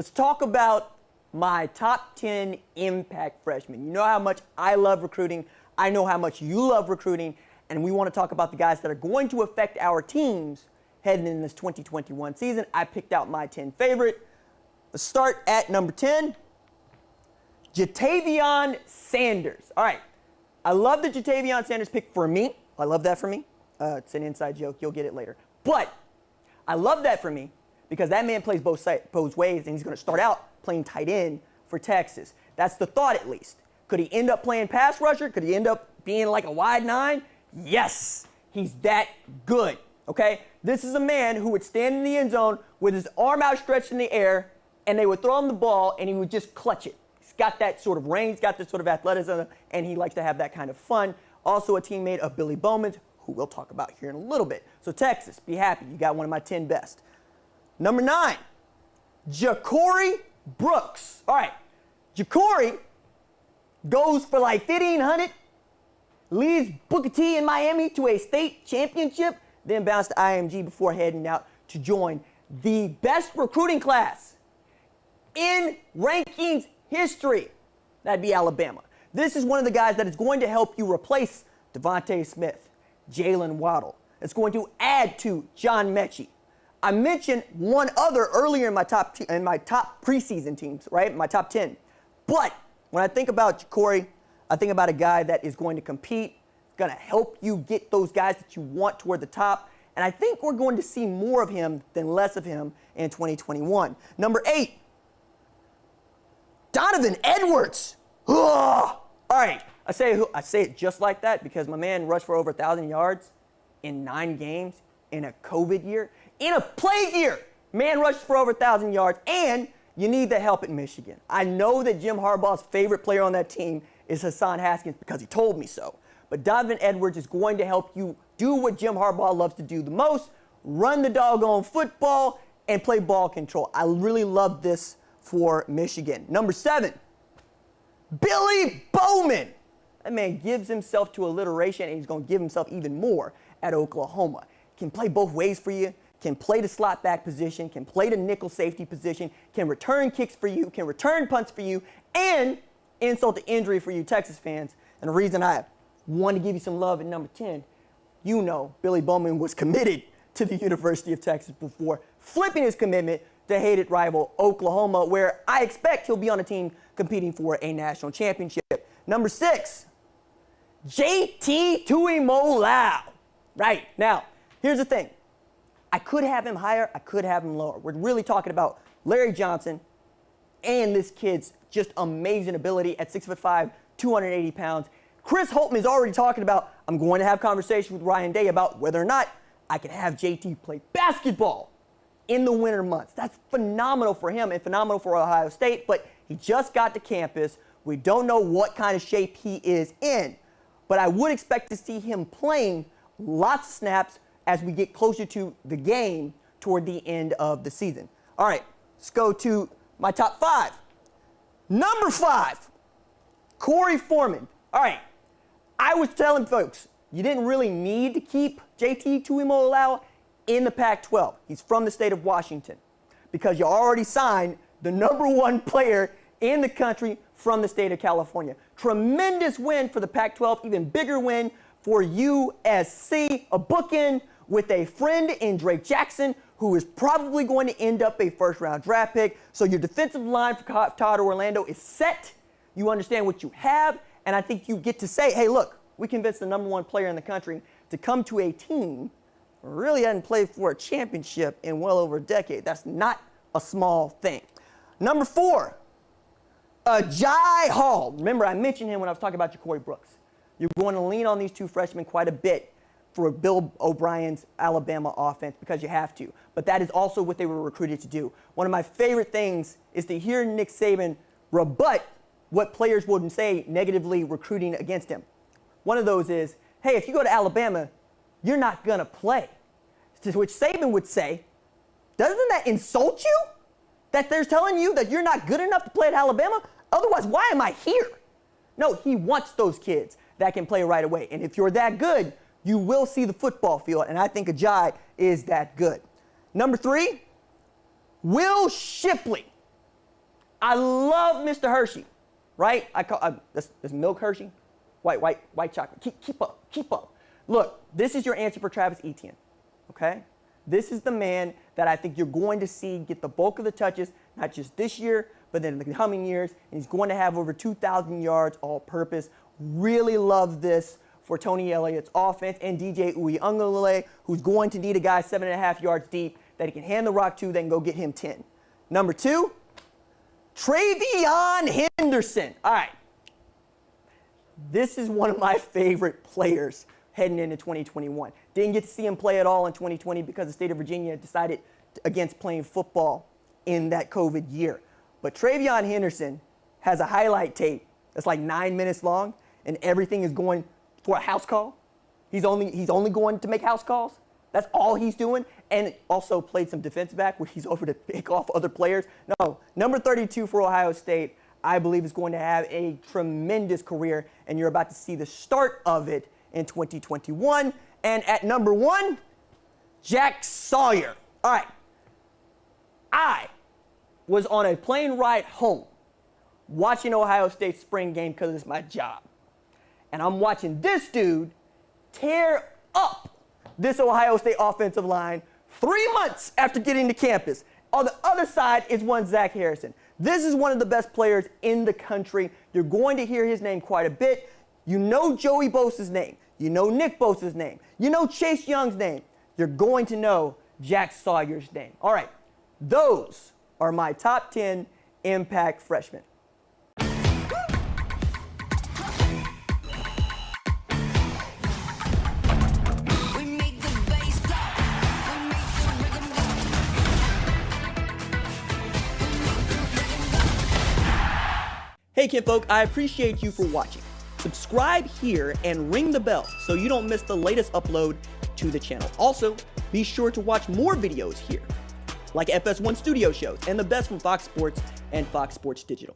Let's talk about my top 10 impact freshmen. You know how much I love recruiting. I know how much you love recruiting. And we want to talk about the guys that are going to affect our teams heading in this 2021 season. I picked out my 10 favorite. Let's start at number 10, Jatavius Sanders. All right, I love the Jatavius Sanders pick for me. I love that for me. It's an inside joke. You'll get it later. But I love that for me because that man plays both ways, and he's going to start out playing tight end for Texas. That's the thought, at least. Could he end up playing pass rusher? Could he end up being like a wide nine? Yes, he's that good, okay? This is a man who would stand in the end zone with his arm outstretched in the air, and they would throw him the ball, and he would just clutch it. He's got that sort of range, he's got this sort of athleticism, and he likes to have that kind of fun. Also a teammate of Billy Bowman's, who we'll talk about here in a little bit. So Texas, be happy. You got one of my 10 best. Number 9, Ja'Cory Brooks. All right, Ja'Cory goes for like 1,500, leads Booker T in Miami to a state championship, then bounced to IMG before heading out to join the best recruiting class in rankings history. That'd be Alabama. This is one of the guys that is going to help you replace Devontae Smith, Jalen Waddle. It's going to add to John Mechie. I mentioned one other earlier in my top preseason teams, right? My top 10. But when I think about Ja'Cory, I think about a guy that is going to compete, going to help you get those guys that you want toward the top. And I think we're going to see more of him than less of him in 2021. Number 8, Donovan Edwards. Ugh. All right, I say it just like that because my man rushed for over 1,000 yards in 9 games in a COVID year. In a plague year, man rushed for over 1,000 yards, and you need the help at Michigan. I know that Jim Harbaugh's favorite player on that team is Hassan Haskins because he told me so. But Donovan Edwards is going to help you do what Jim Harbaugh loves to do the most, run the doggone football and play ball control. I really love this for Michigan. Number 7, Billy Bowman. That man gives himself to alliteration, and he's going to give himself even more at Oklahoma. Can play both ways for you, can play the slot back position, can play the nickel safety position, can return kicks for you, can return punts for you, and insult to injury for you Texas fans. And the reason I want to give you some love at number 10, you know Billy Bowman was committed to the University of Texas before flipping his commitment to hated rival Oklahoma, where I expect he'll be on a team competing for a national championship. Number 6, JT Tuimoloau. Right, now, here's the thing. I could have him higher, I could have him lower. We're really talking about Larry Johnson and this kid's just amazing ability at 6'5", 280 pounds. Chris Holtman is already talking about, I'm going to have conversation with Ryan Day about whether or not I can have JT play basketball in the winter months. That's phenomenal for him and phenomenal for Ohio State, but he just got to campus. We don't know what kind of shape he is in, but I would expect to see him playing lots of snaps as we get closer to the game toward the end of the season. All right, let's go to my top 5. Number 5, Corey Foreman. All right, I was telling folks, you didn't really need to keep JT Tuimoloau in the Pac-12. He's from the state of Washington because you already signed the number 1 player in the country from the state of California. Tremendous win for the Pac-12, even bigger win for USC, a bookend with a friend in Drake Jackson, who is probably going to end up a first-round draft pick. So your defensive line for Todd Orlando is set. You understand what you have, and I think you get to say, hey, look, we convinced the number 1 player in the country to come to a team who really hadn't played for a championship in well over a decade. That's not a small thing. Number 4, Jaylen Hall. Remember, I mentioned him when I was talking about Ja'Cory Brooks. You're going to lean on these 2 freshmen quite a bit for Bill O'Brien's Alabama offense because you have to. But that is also what they were recruited to do. One of my favorite things is to hear Nick Saban rebut what players wouldn't say negatively recruiting against him. One of those is, hey, if you go to Alabama, you're not going to play. To which Saban would say, doesn't that insult you? That they're telling you that you're not good enough to play at Alabama? Otherwise, why am I here? No, he wants those kids that can play right away. And if you're that good, you will see the football field. And I think Ajay is that good. Number 3, Will Shipley. I love Mr. Hershey, right? I call this Milk Hershey, white chocolate. Keep up. Look, this is your answer for Travis Etienne, okay? This is the man that I think you're going to see get the bulk of the touches, not just this year, but then in the coming years, and he's going to have over 2,000 yards all-purpose. Really love this for Tony Elliott's offense, and DJ Uiagalelei, who's going to need a guy 7.5 yards deep that he can hand the rock to, then go get him 10. Number 2, Trayvion Henderson. All right. This is one of my favorite players heading into 2021. Didn't get to see him play at all in 2020 because the state of Virginia decided against playing football in that COVID year. But Trayvion Henderson has a highlight tape that's like 9 minutes long, and everything is going for a house call. He's only going to make house calls. That's all he's doing. And also played some defense back where he's over to pick off other players. No, number 32 for Ohio State, I believe is going to have a tremendous career, and you're about to see the start of it in 2021. And at number 1, Jack Sawyer. All right. I was on a plane ride home watching Ohio State's spring game because it's my job. And I'm watching this dude tear up this Ohio State offensive line 3 months after getting to campus. On the other side is one Zach Harrison. This is one of the best players in the country. You're going to hear his name quite a bit. You know Joey Bosa's name. You know Nick Bosa's name. You know Chase Young's name. You're going to know Jack Sawyer's name. All right, those are my top 10 impact freshmen. Hey kinfolk, I appreciate you for watching. Subscribe here and ring the bell so you don't miss the latest upload to the channel. Also, be sure to watch more videos here, like FS1 Studio shows and the best from Fox Sports and Fox Sports Digital.